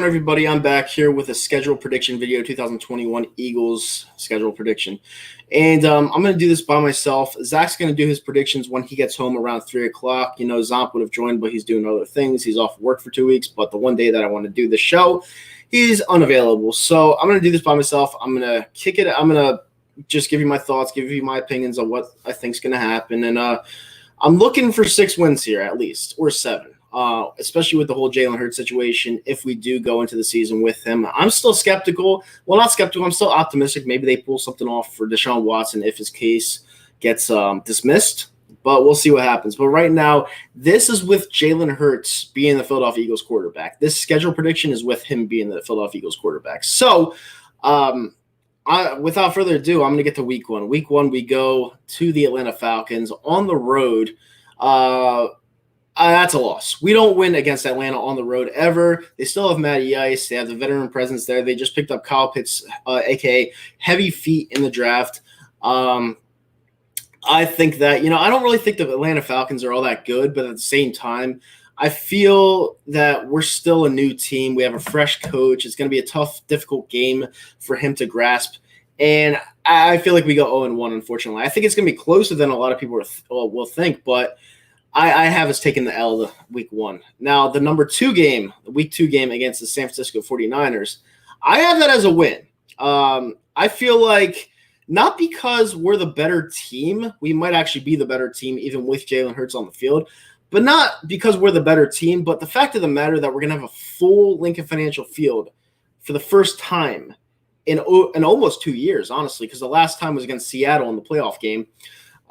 Everybody, I'm back here with a schedule prediction video, 2021 Eagles schedule prediction. And I'm going to do this by myself. Zach's going to do his predictions when he gets home around 3 o'clock. You know, Zomp would have joined, but he's doing other things. He's off work for 2 weeks. But the one day that I want to do the show, he's unavailable. So I'm going to do this by myself. I'm going to kick it. I'm going to just give you my thoughts, give you my opinions on what I think is going to happen. And I'm looking for 6 wins here at least, or 7. Especially with the whole Jalen Hurts situation, if we do go into the season with him. I'm still skeptical. Well, not skeptical. I'm still optimistic. Maybe they pull something off for Deshaun Watson if his case gets dismissed. But we'll see what happens. But right now, this is with Jalen Hurts being the Philadelphia Eagles quarterback. This schedule prediction is with him being the Philadelphia Eagles quarterback. So, without further ado, I'm going to get to week 1. Week 1, we go to the Atlanta Falcons on the road. That's a loss. We don't win against Atlanta on the road ever. They still have Matty Ice. They have the veteran presence there. They just picked up Kyle Pitts, a.k.a. Heavy Feet in the draft. I think that, I don't really think the Atlanta Falcons are all that good, but at the same time, I feel that we're still a new team. We have a fresh coach. It's going to be a tough, difficult game for him to grasp. And I feel like we go 0-1, unfortunately. I think it's going to be closer than a lot of people will think, but I have us taking the L week 1. Now, the week 2 game against the San Francisco 49ers, I have that as a win. I feel like not because we're the better team. We might actually be the better team even with Jalen Hurts on the field, but not because we're the better team. But the fact of the matter that we're going to have a full Lincoln Financial Field for the first time in almost 2 years, honestly, because the last time was against Seattle in the playoff game.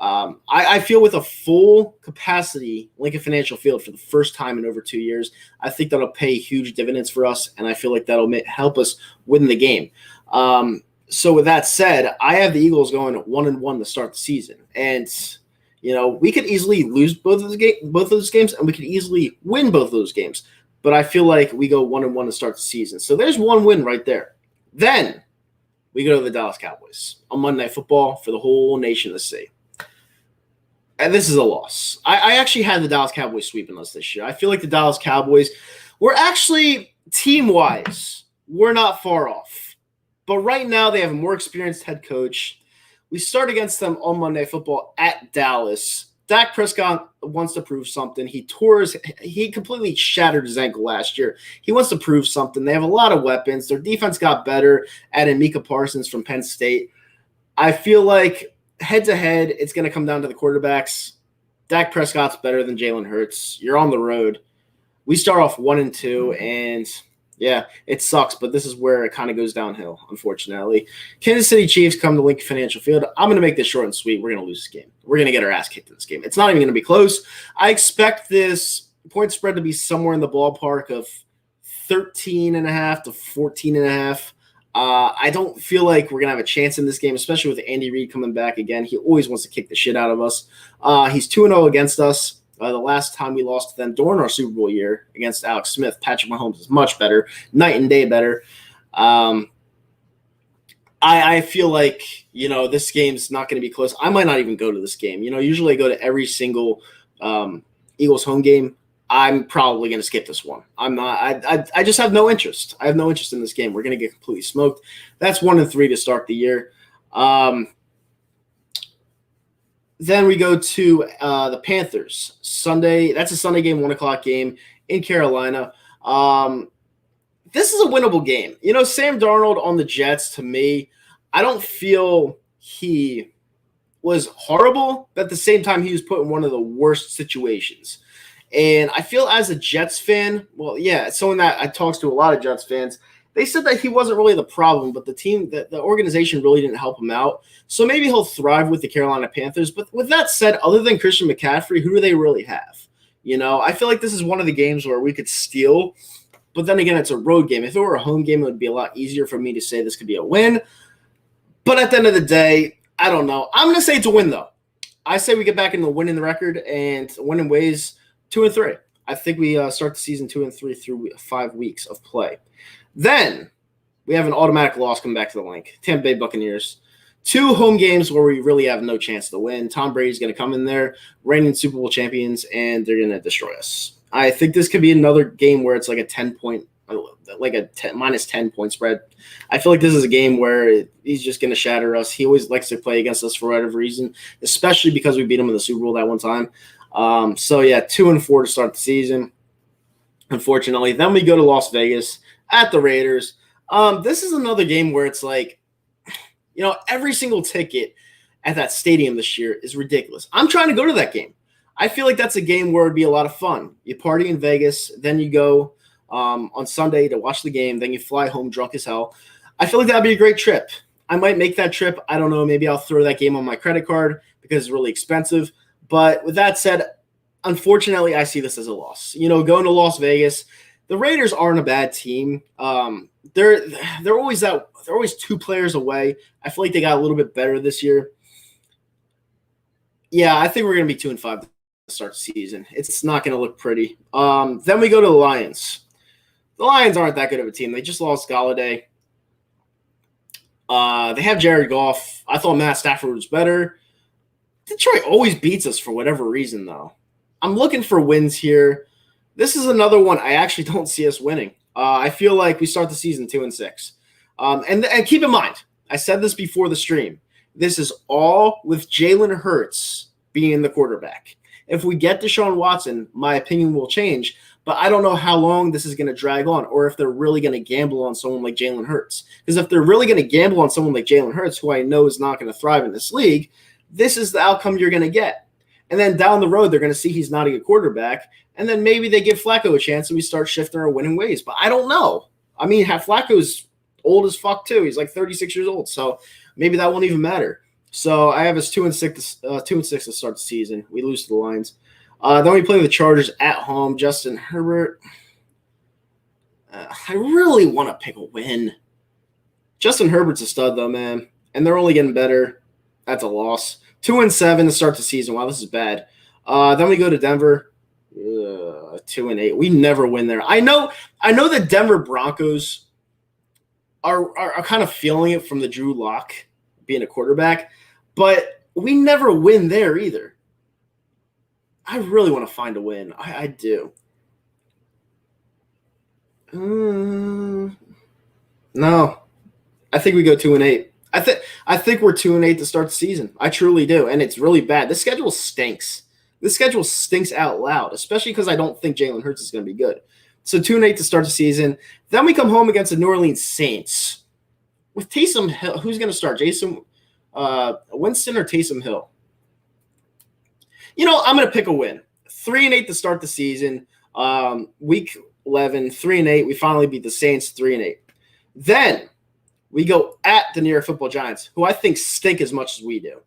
I feel with a full capacity Lincoln Financial Field for the first time in over 2 years, I think that'll pay huge dividends for us, and I feel like that'll help us win the game. So with that said, I have the Eagles going 1-1 to start the season, and we could easily lose both of those games, and we could easily win both of those games. But I feel like we go 1-1 to start the season. So there's one win right there. Then we go to the Dallas Cowboys on Monday Night Football for the whole nation to see. And this is a loss. I actually had the Dallas Cowboys sweeping us this year. I feel like the Dallas Cowboys were actually, team-wise, we're not far off. But right now they have a more experienced head coach. We start against them on Monday Night Football at Dallas. Dak Prescott wants to prove something. He completely shattered his ankle last year. He wants to prove something. They have a lot of weapons. Their defense got better, adding Micah Parsons from Penn State. I feel like head-to-head, it's going to come down to the quarterbacks. Dak Prescott's better than Jalen Hurts. You're on the road. We start off 1-2, and, yeah, it sucks, but this is where it kind of goes downhill, unfortunately. Kansas City Chiefs come to Lincoln Financial Field. I'm going to make this short and sweet. We're going to lose this game. We're going to get our ass kicked in this game. It's not even going to be close. I expect this point spread to be somewhere in the ballpark of 13.5 to 14.5. I don't feel like we're going to have a chance in this game, especially with Andy Reid coming back again. He always wants to kick the shit out of us. He's 2-0 against us. The last time we lost to them during our Super Bowl year against Alex Smith, Patrick Mahomes is much better, night and day better. I feel like, this game's not going to be close. I might not even go to this game. Usually I go to every single Eagles home game. I'm probably going to skip this one. I'm not. I just have no interest. I have no interest in this game. We're going to get completely smoked. That's 1-3 to start the year. Then we go to the Panthers Sunday. That's a Sunday game, 1:00 game in Carolina. This is a winnable game. Sam Darnold on the Jets. To me, I don't feel he was horrible, but at the same time, he was put in one of the worst situations. And I feel as a Jets fan, someone that I talks to a lot of Jets fans, they said that he wasn't really the problem, but the team, the organization really didn't help him out. So maybe he'll thrive with the Carolina Panthers. But with that said, other than Christian McCaffrey, who do they really have? I feel like this is one of the games where we could steal. But then again, it's a road game. If it were a home game, it would be a lot easier for me to say this could be a win. But at the end of the day, I don't know. I'm going to say it's a win, though. I say we get back into winning the record and winning ways. 2-3. I think we start the season 2-3 through 5 weeks of play. Then we have an automatic loss coming back to the link. Tampa Bay Buccaneers. 2 home games where we really have no chance to win. Tom Brady's going to come in there, reigning Super Bowl champions, and they're going to destroy us. I think this could be another game where it's like a 10-point like a minus 10 point spread. I feel like this is a game where he's just going to shatter us. He always likes to play against us for whatever reason, especially because we beat him in the Super Bowl that one time. So yeah, 2-4 to start the season, unfortunately. Then we go to Las Vegas at the Raiders. This is another game where it's like, every single ticket at that stadium this year is ridiculous. I'm trying to go to that game. I feel like that's a game where it'd be a lot of fun. You party in Vegas, then you go on Sunday to watch the game, then you fly home drunk as hell. I feel like that'd be a great trip. I might make that trip. I don't know. Maybe I'll throw that game on my credit card because it's really expensive. But with that said, unfortunately, I see this as a loss. Going to Las Vegas, the Raiders aren't a bad team. They're always 2 players away. I feel like they got a little bit better this year. Yeah, I think we're going to be 2-5 to start the season. It's not going to look pretty. Then we go to the Lions. The Lions aren't that good of a team. They just lost Galladay. They have Jared Goff. I thought Matt Stafford was better. Detroit always beats us for whatever reason, though. I'm looking for wins here. This is another one I actually don't see us winning. I feel like we start the season 2-6. And keep in mind, I said this before the stream. This is all with Jalen Hurts being the quarterback. If we get Deshaun Watson, my opinion will change, but I don't know how long this is going to drag on or if they're really going to gamble on someone like Jalen Hurts. Because if they're really going to gamble on someone like Jalen Hurts, who I know is not going to thrive in this league, this is the outcome you're going to get. And then down the road, they're going to see he's not a good quarterback, and then maybe they give Flacco a chance and we start shifting our winning ways. But I don't know. I mean, Flacco's old as fuck too. He's like 36 years old, so maybe that won't even matter. So I have us 2-6 to start the season. We lose to the Lions. Then we play the Chargers at home. Justin Herbert. I really want to pick a win. Justin Herbert's a stud, though, man. And they're only getting better. That's a loss. 2-7 to start the season. Wow, this is bad. Then we go to Denver. 2-8. We never win there. I know the Denver Broncos are kind of feeling it from the Drew Lock being a quarterback, but we never win there either. I really want to find a win. I do. No. I think we go 2-8. I think we're 2-8 to start the season. I truly do, and it's really bad. This schedule stinks. This schedule stinks out loud, especially because I don't think Jalen Hurts is going to be good. So 2-8 to start the season. Then we come home against the New Orleans Saints with Taysom Hill. Who's going to start? Jason Winston or Taysom Hill? I'm going to pick a win. 3-8 to start the season. Week 11, 3-8. We finally beat the Saints 3-8. Then we go at the New York Football Giants, who I think stink as much as we do.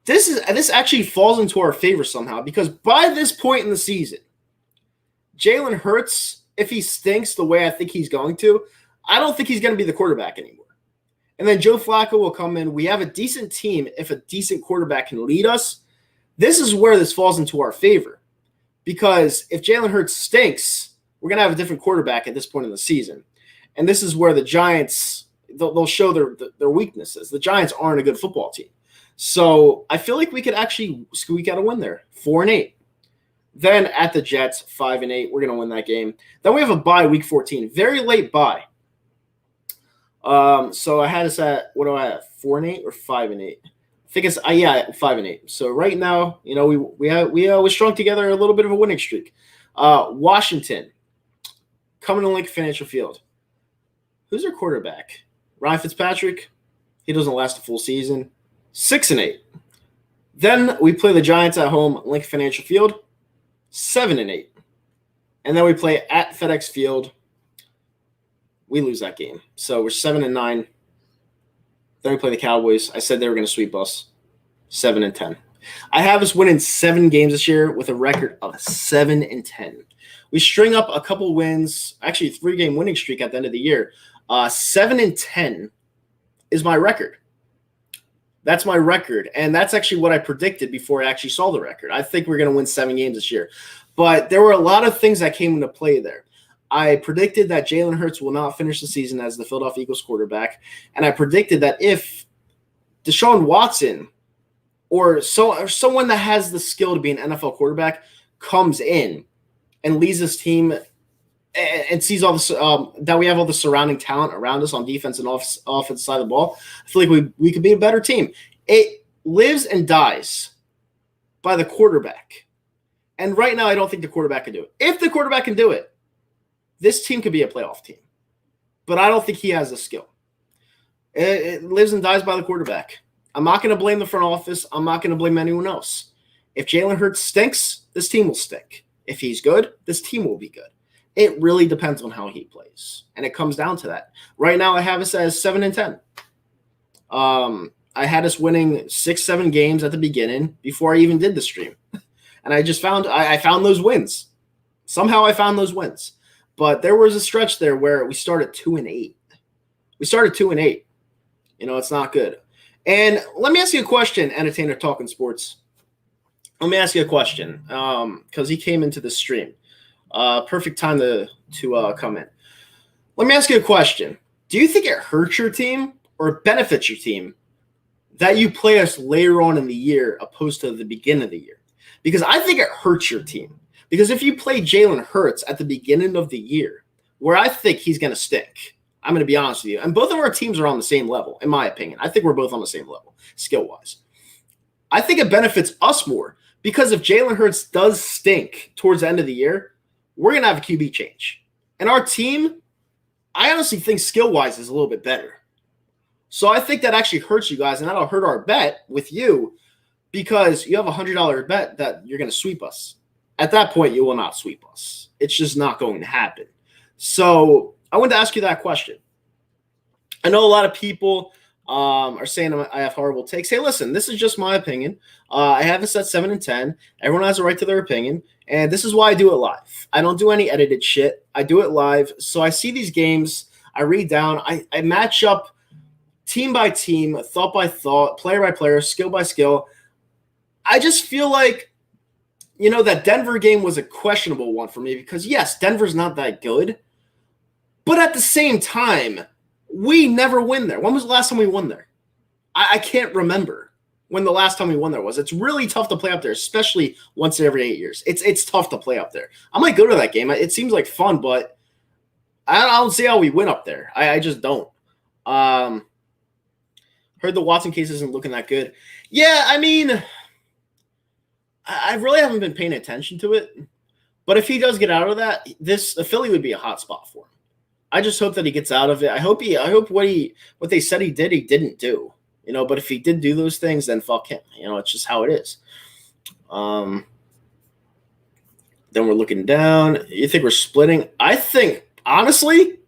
This actually falls into our favor somehow because by this point in the season, Jalen Hurts, if he stinks the way I think he's going to, I don't think he's going to be the quarterback anymore. And then Joe Flacco will come in. We have a decent team if a decent quarterback can lead us. This is where this falls into our favor because if Jalen Hurts stinks, we're going to have a different quarterback at this point in the season. And this is where the Giants, they'll show their weaknesses. The Giants aren't a good football team. So I feel like we could actually squeak out a win there, 4-8. Then at the Jets, 5-8. We're going to win that game. Then we have a bye week 14. Very late bye. So I had us at, what do I have, 4-8 or 5-8? I think it's 5-8. So right now, we strung together a little bit of a winning streak. Washington, coming to Lincoln Financial Field. Who's their quarterback? Ryan Fitzpatrick. He doesn't last a full season. 6-8. Then we play the Giants at home, Lincoln Financial Field. 7-8. And then we play at FedEx Field. We lose that game. So we're 7-9. Then we play the Cowboys. I said they were going to sweep us. 7-10. I have us winning 7 games this year with a record of 7-10. We string up a couple wins, actually a 3-game winning streak at the end of the year. 7-10 is my record. That's my record, and that's actually what I predicted before I actually saw the record. I think we're going to win 7 games this year. But there were a lot of things that came into play there. I predicted that Jalen Hurts will not finish the season as the Philadelphia Eagles quarterback, and I predicted that if Deshaun Watson or someone that has the skill to be an NFL quarterback comes in and leads this team and sees all this that we have all the surrounding talent around us on defense and offense side of the ball, I feel like we could be a better team. It lives and dies by the quarterback. And right now, I don't think the quarterback can do it. If the quarterback can do it, this team could be a playoff team. But I don't think he has the skill. It lives and dies by the quarterback. I'm not going to blame the front office. I'm not going to blame anyone else. If Jalen Hurts stinks, this team will stink. If he's good, this team will be good. It really depends on how he plays. And it comes down to that. Right now, I have us as 7-10. I had us winning 6-7 games at the beginning before I even did the stream. And I just found I found those wins. Somehow I found those wins. But there was a stretch there where we started 2-8. We started 2-8. It's not good. And let me ask you a question, Entertainer Talking Sports. Let me ask you a question because he came into the stream. Perfect time to come in. Let me ask you a question. Do you think it hurts your team or benefits your team that you play us later on in the year opposed to the beginning of the year? Because I think it hurts your team. Because if you play Jalen Hurts at the beginning of the year, where I think he's going to stink, I'm going to be honest with you. And both of our teams are on the same level, in my opinion. I think we're both on the same level, skill-wise. I think it benefits us more because if Jalen Hurts does stink towards the end of the year, we're going to have a QB change. And our team, I honestly think skill-wise is a little bit better. So I think that actually hurts you guys, and that'll hurt our bet with you because you have a $100 bet that you're going to sweep us. At that point, you will not sweep us. It's just not going to happen. So I wanted to ask you that question. I know a lot of people are saying I have horrible takes. Hey, listen, this is just my opinion. I have it set 7-10. Everyone has a right to their opinion, and this is why I do it live. I don't do any edited shit. I do it live. So I see these games. I read down. I match up team by team, thought by thought, player by player, skill by skill. I just feel like that Denver game was a questionable one for me because, yes, Denver's not that good. But at the same time, we never win there. When was the last time we won there? I can't remember when the last time we won there was. It's really tough to play up there, especially once every 8 years. It's tough to play up there. I might go to that game. It seems like fun, but I don't see how we win up there. I just don't. Heard the Watson case isn't looking that good. Yeah, I mean, I really haven't been paying attention to it. But if he does get out of that, Philly would be a hot spot for him. I just hope that he gets out of it. I hope what they said he didn't do. But if he did do those things, then fuck him. It's just how it is. Then we're looking down. You think we're splitting? I think, honestly,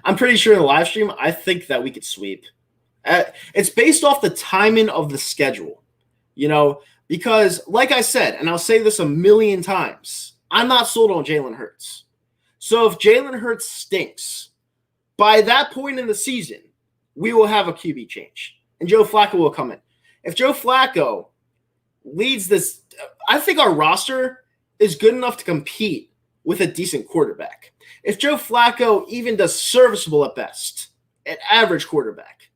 I'm pretty sure in the live stream, I think that we could sweep. It's based off the timing of the schedule. Because like I said, and I'll say this a million times, I'm not sold on Jalen Hurts. So if Jalen Hurts stinks, by that point in the season, we will have a QB change. And Joe Flacco will come in. If Joe Flacco leads this, I think our roster is good enough to compete with a decent quarterback. If Joe Flacco even does serviceable at best, an average quarterback,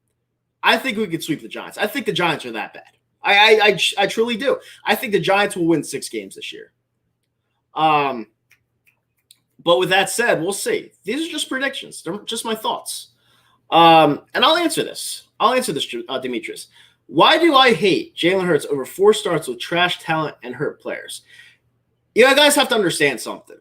I think we could sweep the Giants. I think the Giants are that bad. I truly do. I think the Giants will win 6 games this year. But with that said, we'll see. These are just predictions. They're just my thoughts. And I'll answer this. Demetrius. Why do I hate Jalen Hurts over 4 starts with trash talent and hurt players? You guys have to understand something.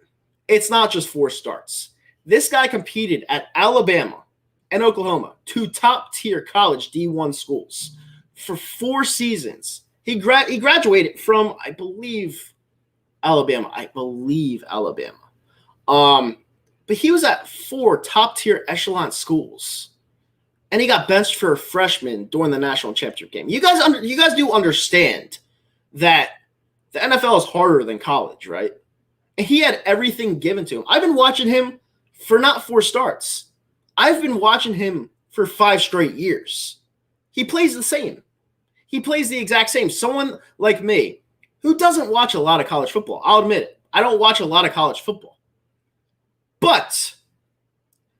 It's not just 4 starts. This guy competed at Alabama and Oklahoma, 2 top-tier college D1 schools, for 4 seasons. He graduated from, I believe, Alabama. But he was at 4 top-tier echelon schools, and he got benched for a freshman during the national championship game. You guys do understand that the NFL is harder than college, right? And he had everything given to him. I've been watching him for not 4 starts. I've been watching him for 5 straight years. He plays the same. He plays the exact same. Someone like me who doesn't watch a lot of college football, I'll admit it. I don't watch a lot of college football. But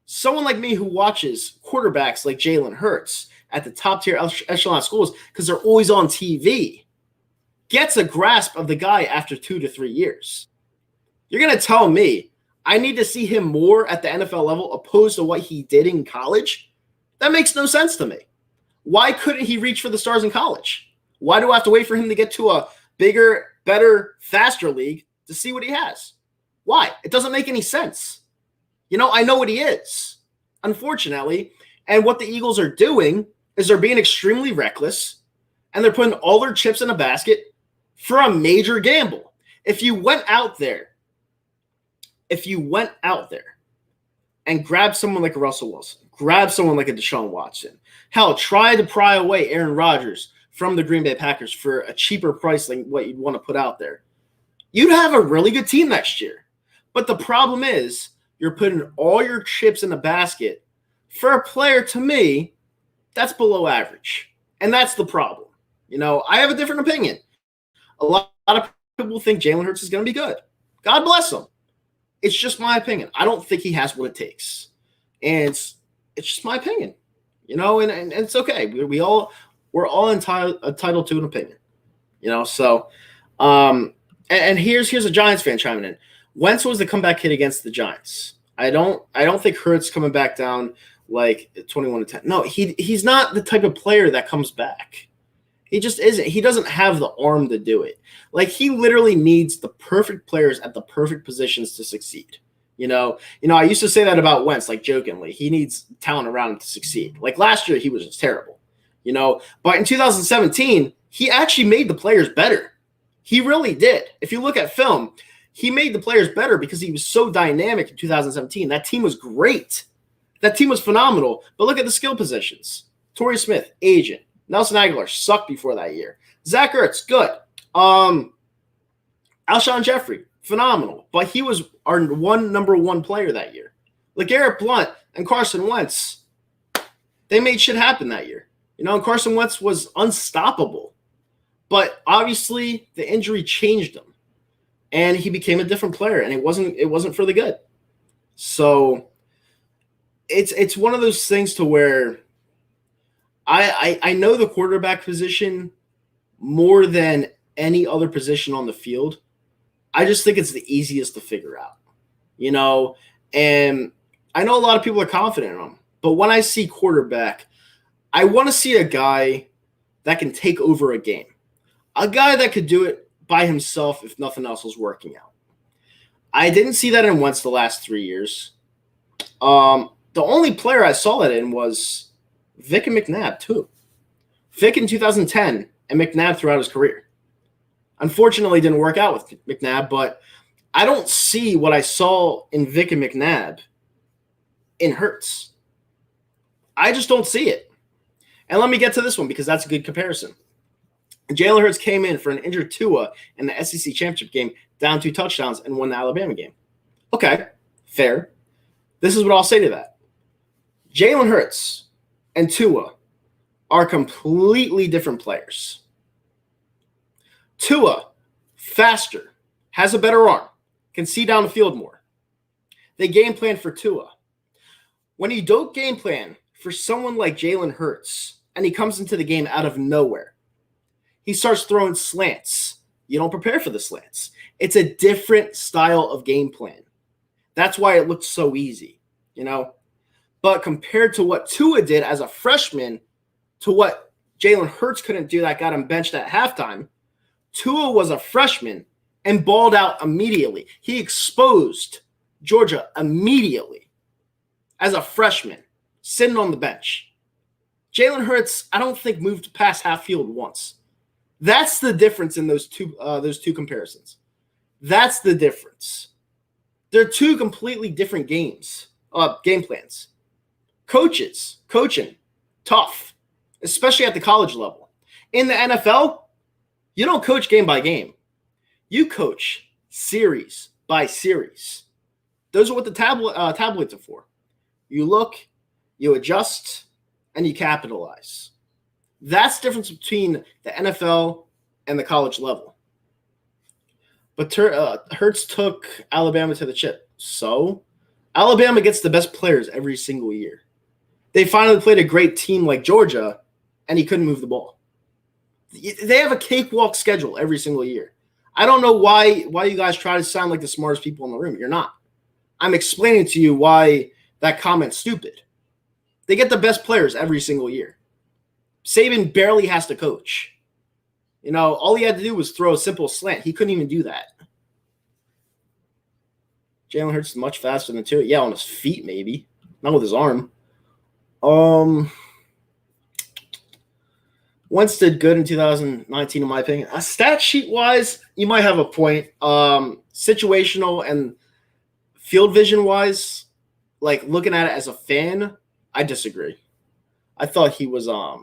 someone like me who watches quarterbacks like Jalen Hurts at the top-tier echelon schools because they're always on TV gets a grasp of the guy after 2 to 3 years. You're going to tell me I need to see him more at the NFL level opposed to what he did in college? That makes no sense to me. Why couldn't he reach for the stars in college? Why do I have to wait for him to get to a bigger, better, faster league to see what he has? Why? It doesn't make any sense. I know what he is, unfortunately. And what the Eagles are doing is they're being extremely reckless, and they're putting all their chips in a basket for a major gamble. If you went out there and grabbed someone like a Russell Wilson, grabbed someone like a Deshaun Watson, hell, try to pry away Aaron Rodgers from the Green Bay Packers for a cheaper price than what you'd want to put out there, you'd have a really good team next year. But the problem is you're putting all your chips in a basket for a player, to me, that's below average. And that's the problem. I have a different opinion. A lot of people think Jalen Hurts is going to be good. God bless him. It's just my opinion. I don't think he has what it takes. And it's just my opinion. And it's okay. We're all entitled to an opinion. So and here's a Giants fan chiming in. Wentz was the comeback kid against the Giants. I don't think Hurts coming back down like 21-10. No, he's not the type of player that comes back. He just isn't. He doesn't have the arm to do it. Like, he literally needs the perfect players at the perfect positions to succeed. I used to say that about Wentz, like, jokingly. He needs talent around him to succeed. Like, last year, he was just terrible. But in 2017, he actually made the players better. He really did. If you look at film, he made the players better because he was so dynamic in 2017. That team was great. That team was phenomenal. But look at the skill positions. Torrey Smith, agent. Nelson Aguilar sucked before that year. Zach Ertz, good. Alshon Jeffrey, phenomenal. But he was our number one player that year. LeGarrette Blount and Carson Wentz, they made shit happen that year. And Carson Wentz was unstoppable. But obviously the injury changed him. And he became a different player. And it wasn't for the good. So it's one of those things to where I know the quarterback position more than any other position on the field. I just think it's the easiest to figure out, and I know a lot of people are confident in them, but when I see quarterback, I want to see a guy that can take over a game, a guy that could do it by himself if nothing else was working out. I didn't see that in Wentz the last 3 years. The only player I saw that in was Vic and McNabb, too. Vic in 2010 and McNabb throughout his career. Unfortunately, it didn't work out with McNabb, but I don't see what I saw in Vic and McNabb in Hurts. I just don't see it. And let me get to this one because that's a good comparison. Jalen Hurts came in for an injured Tua in the SEC championship game, down 2 touchdowns, and won the Alabama game. Okay, fair. This is what I'll say to that. Jalen Hurts and Tua are completely different players. Tua, faster, has a better arm, can see down the field more. They game plan for Tua. When you don't game plan for someone like Jalen Hurts, and he comes into the game out of nowhere, he starts throwing slants. You don't prepare for the slants. It's a different style of game plan. That's why it looks so easy, But compared to what Tua did as a freshman to what Jalen Hurts couldn't do that got him benched at halftime, Tua was a freshman and balled out immediately. He exposed Georgia immediately as a freshman, sitting on the bench. Jalen Hurts, I don't think, moved past half field once. That's the difference in those two comparisons. That's the difference. They're two completely different game plans. Coaching, tough, especially at the college level. In the NFL, you don't coach game by game. You coach series by series. Those are what the tabloids are for. You look, you adjust, and you capitalize. That's the difference between the NFL and the college level. But Hurts took Alabama to the chip. So Alabama gets the best players every single year. They finally played a great team like Georgia, and he couldn't move the ball. They have a cakewalk schedule every single year. I don't know why you guys try to sound like the smartest people in the room. You're not. I'm explaining to you why that comment's stupid. They get the best players every single year. Saban barely has to coach. You know, all he had to do was throw a simple slant. He couldn't even do that. Jalen Hurts is much faster than Tua. Yeah, on his feet, maybe. Not with his arm. Wentz did good in 2019, in my opinion. Stat sheet-wise, you might have a point. Situational and field vision-wise, like looking at it as a fan, I disagree. I thought he was I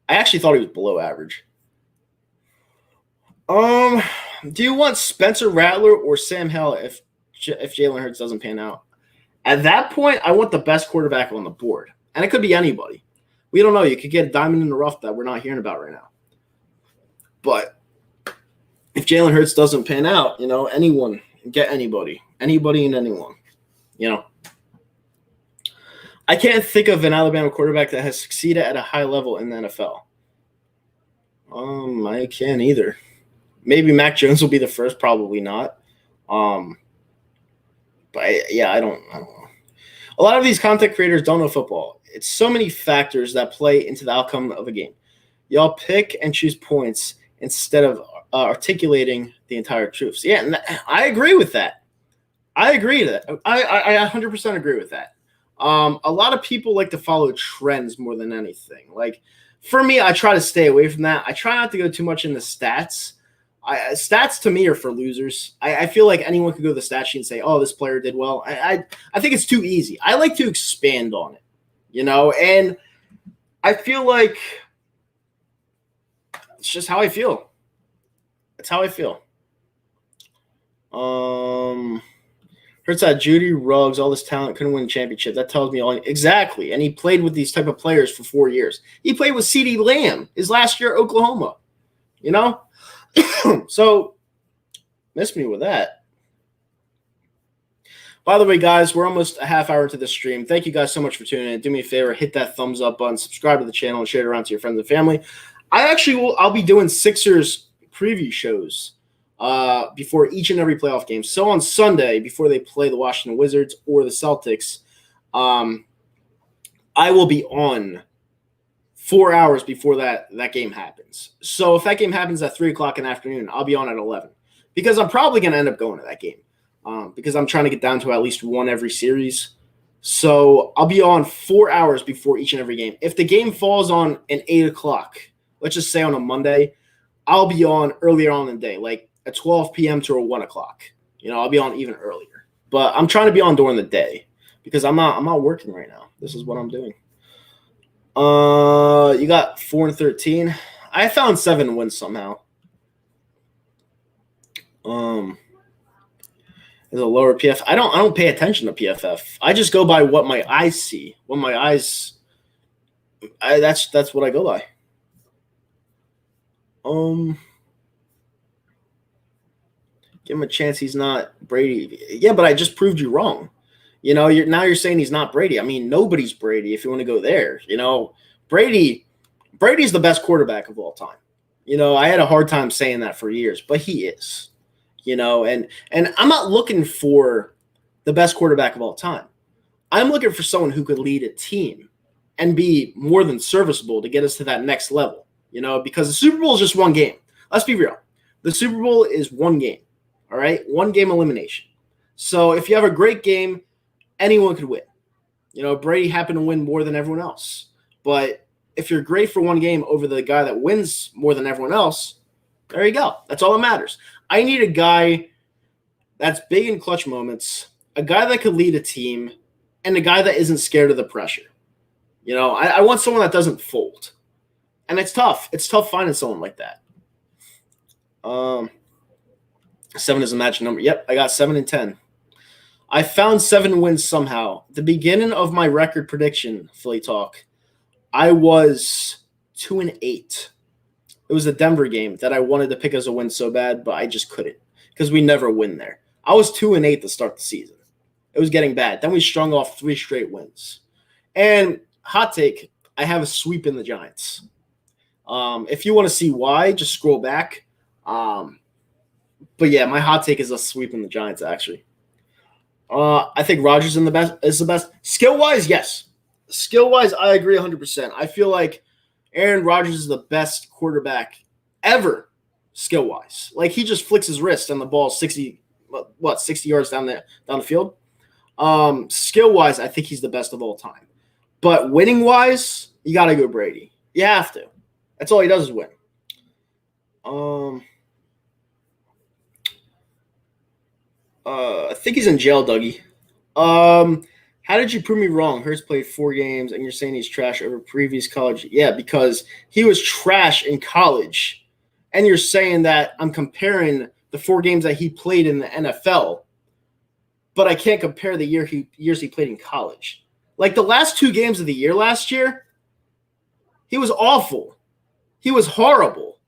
actually thought he was below average. Do you want Spencer Rattler or Sam Howell if Jalen Hurts doesn't pan out? At that point, I want the best quarterback on the board. And it could be anybody. We don't know. You could get a diamond in the rough that we're not hearing about right now. But if Jalen Hurts doesn't pan out, you know, anyone, get anybody. Anybody and anyone. You know. I can't think of an Alabama quarterback that has succeeded at a high level in the NFL. I can't either. Maybe Mac Jones will be the first, probably not. But I don't know. A lot of these content creators don't know football. It's so many factors that play into the outcome of a game. Y'all pick and choose points instead of articulating the entire truth. So, yeah, and I agree with that. I agree to that. I 100% agree with that. A lot of people like to follow trends more than anything. Like, for me, I try to stay away from that. I try not to go too much into stats. Stats to me are for losers. I feel like anyone could go to the stat sheet and say, oh, this player did well. I think it's too easy. I like to expand on it, you know, and I feel like it's just how I feel. It's how I feel. Hurts that Judy Ruggs, all this talent, couldn't win a championship. That tells me all. Exactly. And he played with these type of players for 4 years. He played with CeeDee Lamb his last year at Oklahoma, you know? So, miss me with that. By the way, guys, we're almost a half hour into the stream. Thank you guys so much for tuning in. Do me a favor, hit that thumbs up button, subscribe to the channel, and share it around to your friends and family. I'll be doing Sixers preview shows before each and every playoff game. So on Sunday, before they play the Washington Wizards or the Celtics, I will be on 4 hours before that game happens. So if that game happens at 3 o'clock in the afternoon, I'll be on at 11 because I'm probably going to end up going to that game because I'm trying to get down to at least one every series. So I'll be on 4 hours before each and every game. If the game falls on an 8 o'clock, let's just say on a Monday, I'll be on earlier on in the day, like at 12 p.m. to 1 o'clock. You know, I'll be on even earlier. But I'm trying to be on during the day because I'm not working right now. This is what I'm doing. You got 4-13. I found 7 wins somehow. There's a lower PF. I don't pay attention to PFF. I just go by what my eyes see. What my eyes, that's what I go by. Give him a chance. He's not Brady. Yeah, but I just proved you wrong. You know, you're saying he's not Brady. I mean, nobody's Brady if you want to go there. You know, Brady's the best quarterback of all time. You know, I had a hard time saying that for years, but he is. You know, and I'm not looking for the best quarterback of all time. I'm looking for someone who could lead a team and be more than serviceable to get us to that next level. You know, because the Super Bowl is just one game. Let's be real. The Super Bowl is one game. All right, one game elimination. So if you have a great game, anyone could win. You know, Brady happened to win more than everyone else. But if you're great for one game over the guy that wins more than everyone else, there you go. That's all that matters. I need a guy that's big in clutch moments, a guy that could lead a team, and a guy that isn't scared of the pressure. You know, I want someone that doesn't fold. And it's tough. It's tough finding someone like that. 7 is a magic number. Yep, I got 7 and 10. I found 7 wins somehow. At the beginning of my record prediction, Philly Talk, I was 2-8. It was the Denver game that I wanted to pick as a win so bad, but I just couldn't because we never win there. I was 2-8 to start the season. It was getting bad. Then we strung off 3 straight wins. And hot take, I have a sweep in the Giants. If you want to see why, just scroll back. But yeah, my hot take is us sweeping the Giants. Actually, I think Rodgers is the best. Skill wise, yes. Skill wise, I agree 100%. I feel like Aaron Rodgers is the best quarterback ever. Skill wise, like he just flicks his wrist and the ball 60 yards down the field. Skill wise, I think he's the best of all time. But winning wise, you got to go Brady. You have to. That's all he does is win. I think he's in jail, Dougie. How did you prove me wrong? Hurts played 4 games, and you're saying he's trash over previous college. Yeah, because he was trash in college, and you're saying that I'm comparing the 4 games that he played in the NFL, but I can't compare the years he played in college. Like the last 2 games of the year last year, he was awful. He was horrible.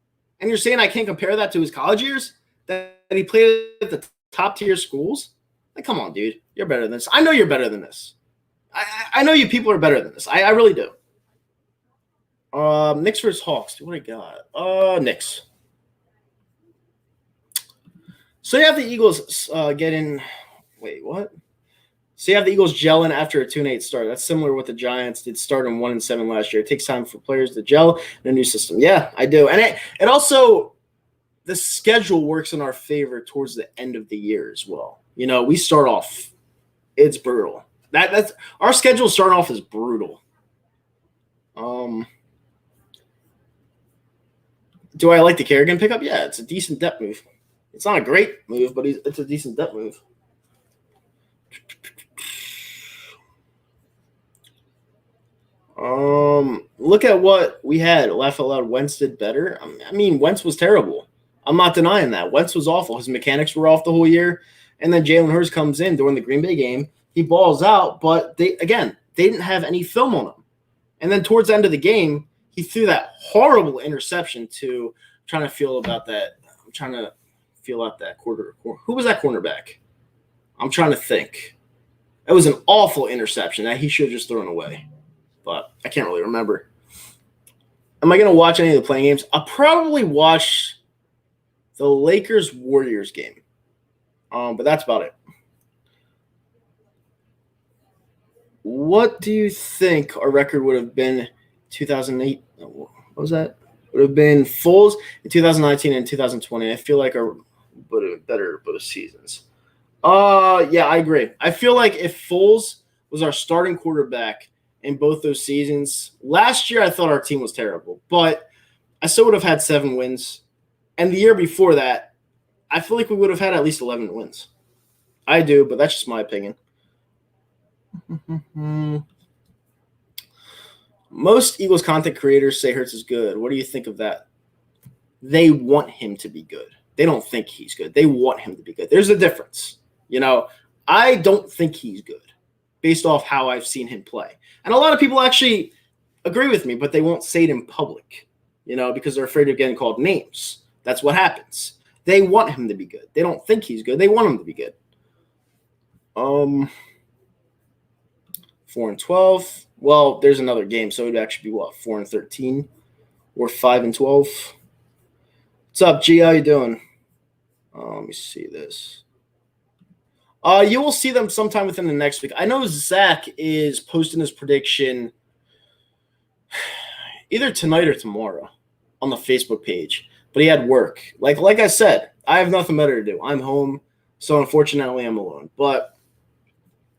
And you're saying I can't compare that to his college years that he played at the top tier schools? Like, come on, dude. You're better than this. I know you're better than this. I know you people are better than this. I really do. Knicks versus Hawks. What do I got? Knicks. So you have the Eagles getting – wait, what? So you have the Eagles gelling after a 2-8 start. That's similar to what the Giants did start in 1-7 last year. It takes time for players to gel in a new system. Yeah, I do. And it also – the schedule works in our favor towards the end of the year as well. You know, we start off – it's brutal. That's our schedule starting off is brutal. Do I like the Kerrigan pickup? Yeah, it's a decent depth move. It's not a great move, but it's a decent depth move. Look at what we had. Laugh out loud. Wentz did better. I mean, Wentz was terrible. I'm not denying that. Wentz was awful. His mechanics were off the whole year. And then Jalen Hurts comes in during the Green Bay game. He balls out, but they didn't have any film on him. And then towards the end of the game, he threw that horrible interception to – trying to feel about that. I'm trying to feel out that quarter. Who was that cornerback? I'm trying to think. It was an awful interception that he should have just thrown away. But I can't really remember. Am I going to watch any of the playing games? I'll probably watch the Lakers-Warriors game. But that's about it. What do you think our record would have been 2008? What was that? Would have been Foles in 2019 and 2020. I feel like our would have been better both seasons. Yeah, I agree. I feel like if Foles was our starting quarterback in both those seasons, last year I thought our team was terrible, but I still would have had 7 wins. And the year before that, I feel like we would have had at least 11 wins. I do, but that's just my opinion. Most Eagles content creators say Hurts is good. What do you think of that? They want him to be good. They don't think he's good. They want him to be good. There's a difference. You know, I don't think he's good based off how I've seen him play. And a lot of people actually agree with me, but they won't say it in public, you know, because they're afraid of getting called names. That's what happens. They want him to be good. They don't think he's good. They want him to be good. 4-12. Well, there's another game, so it would actually be what, 4-13 or 5-12. What's up, G? How you doing? Let me see this. You will see them sometime within the next week. I know Zach is posting his prediction either tonight or tomorrow on the Facebook page, but he had work. Like I said, I have nothing better to do. I'm home, so unfortunately I'm alone. But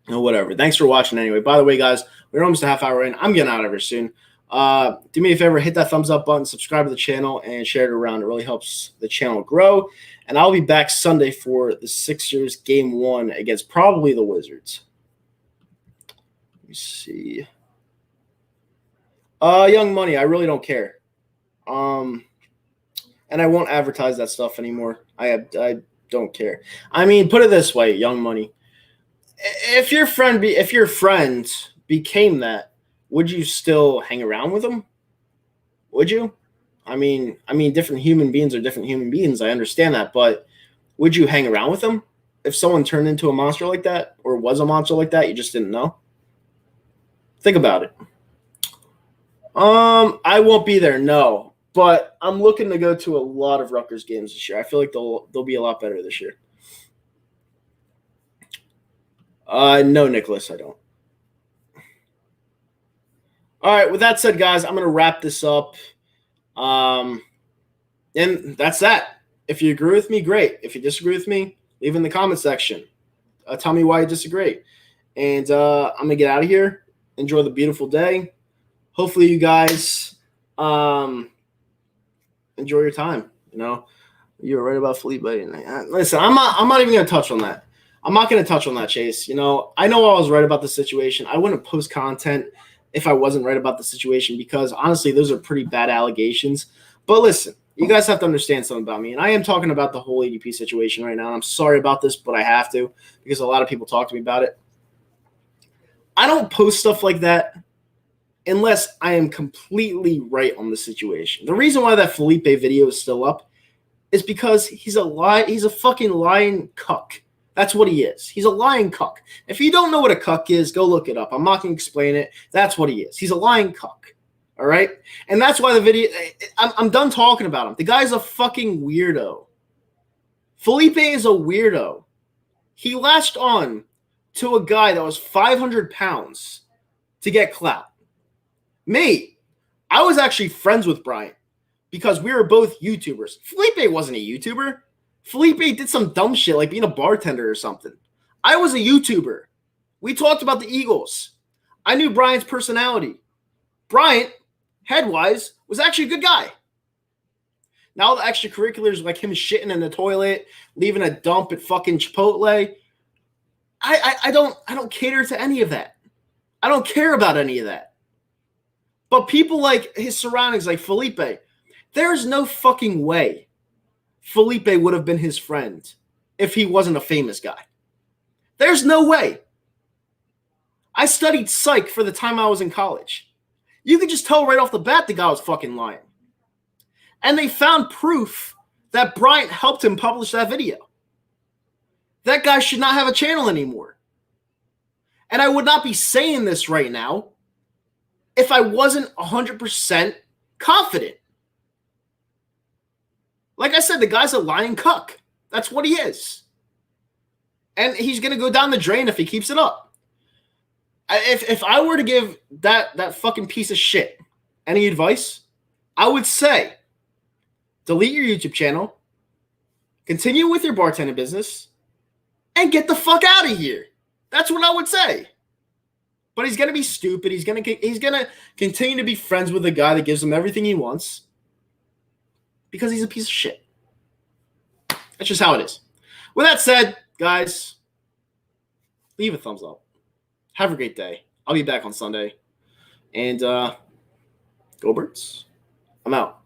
whatever. Thanks for watching anyway. By the way, guys, we're almost a half hour in. I'm getting out of here soon. Do me a favor, hit that thumbs up button, subscribe to the channel, and share it around. It really helps the channel grow. And I'll be back Sunday for the Sixers game 1 against probably the Wizards. Let me see. Young Money, I really don't care. And I won't advertise that stuff anymore. I don't care. I mean, put it this way, Young Money. If your friend became that, would you still hang around with them? Would you? I mean, different human beings are different human beings. I understand that, but would you hang around with them if someone turned into a monster like that or was a monster like that? You just didn't know. Think about it. I won't be there. No, But I'm looking to go to a lot of Rutgers games this year. I feel like they'll be a lot better this year. No, Nicholas, I don't. All right, with that said, guys, I'm going to wrap this up. And that's that. If you agree with me, great. If you disagree with me, leave in the comment section. Tell me why you disagree. And I'm going to get out of here. Enjoy the beautiful day. Hopefully you guys enjoy your time. You know, you were right about Felipe. Listen, I'm not even going to touch on that. I'm not going to touch on that, Chase. You know I was right about the situation. I wouldn't post content if I wasn't right about the situation because, honestly, those are pretty bad allegations. But listen, you guys have to understand something about me. And I am talking about the whole ADP situation right now. I'm sorry about this, but I have to because a lot of people talk to me about it. I don't post stuff like that unless I am completely right on the situation. The reason why that Felipe video is still up is because he's a fucking lying cuck. That's what he is. He's a lying cuck. If you don't know what a cuck is, go look it up. I'm not going to explain it. That's what he is. He's a lying cuck. All right? And that's why the video – I'm done talking about him. The guy's a fucking weirdo. Felipe is a weirdo. He latched on to a guy that was 500 pounds to get clout. Me, I was actually friends with Bryant because we were both YouTubers. Felipe wasn't a YouTuber. Felipe did some dumb shit like being a bartender or something. I was a YouTuber. We talked about the Eagles. I knew Bryant's personality. Bryant, head-wise, was actually a good guy. Now the extracurriculars like him shitting in the toilet, leaving a dump at fucking Chipotle. I don't cater to any of that. I don't care about any of that. But people like his surroundings, like Felipe, there's no fucking way Felipe would have been his friend if he wasn't a famous guy. There's no way. I studied psych for the time I was in college. You could just tell right off the bat the guy was fucking lying. And they found proof that Bryant helped him publish that video. That guy should not have a channel anymore. And I would not be saying this right now if I wasn't 100% confident. Like I said, the guy's a lying cuck. That's what he is. And he's going to go down the drain if he keeps it up. If I were to give that fucking piece of shit any advice, I would say delete your YouTube channel, continue with your bartending business, and get the fuck out of here. That's what I would say. But he's going to be stupid. He's going to continue to be friends with the guy that gives him everything he wants because he's a piece of shit. That's just how it is. With that said, guys, leave a thumbs up. Have a great day. I'll be back on Sunday. And go Birds. I'm out.